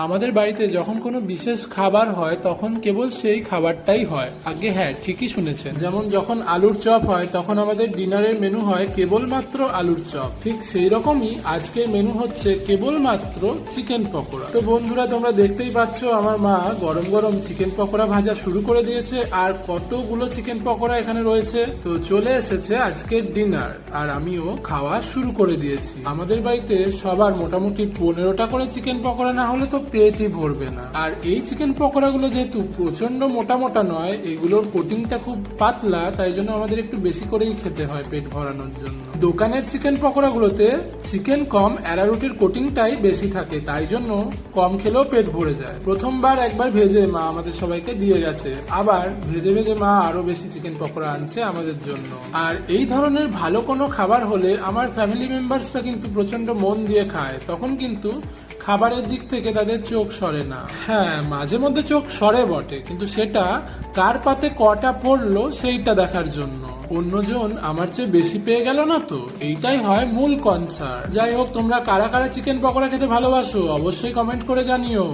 আমাদের বাড়িতে যখন কোনো বিশেষ খাবার হয় তখন কেবল সেই খাবারটাই হয়। আগে হ্যাঁ, ঠিকই শুনেছেন। যেমন যখন আলুর চপ হয় তখন আমাদের ডিনারের মেনু হয় কেবলমাত্র আলুর চপ। ঠিক সেই রকমই আজকের মেনু হচ্ছে কেবলমাত্র চিকেন পকোড়া। তো বন্ধুরা, তোমরা দেখতেই পাচ্ছ আমার মা গরম গরম চিকেন পকোড়া ভাজা শুরু করে দিয়েছে, আর কতগুলো চিকেন পকোড়া এখানে রয়েছে। তো চলে এসেছে আজকের ডিনার, আর আমিও খাওয়া শুরু করে দিয়েছি। আমাদের বাড়িতে সবার মোটামুটি 15টা করে চিকেন পকোড়া না হলে তো পেটই ভরবে না। আর এই চিকেন পকোড়া গুলো যেহেতু প্রচন্ড মোটা মোটা নয়, এগুলোর কোটিংটা খুব পাতলা, তাই জন্য আমাদের একটু বেশি করেই খেতে হয় পেট ভরানোর জন্য। দোকানের চিকেন পকোড়া গুলোতে চিকেন কম, অ্যারারুটের কোটিংটাই বেশি থাকে, তাই জন্য কম খেলেও পেট ভরে যায়। প্রথমবার একবার ভেজে মা আমাদের সবাইকে দিয়ে গেছে, আবার ভেজে ভেজে মা আরো বেশি চিকেন পকোড়া আনছে আমাদের জন্য। আর এই ধরনের ভালো কোনো খাবার হলে আমার ফ্যামিলি মেম্বার্সরা কিন্তু প্রচন্ড মন দিয়ে খায়, তখন কিন্তু খাবারের দিক থেকে তাদের চোখ সরে না। হ্যাঁ, মাঝে মধ্যে চোখ সরে বটে, কিন্তু সেটা কার পাতে কটা পড়লো সেইটা দেখার জন্য। অন্যজন আমার চেয়ে বেশি পেয়ে গেল না তো, এইটাই হয় মূল কনসার্ন। যাই হোক, তোমরা কারা কারা চিকেন পকোড়া খেতে ভালোবাসো অবশ্যই কমেন্ট করে জানিও।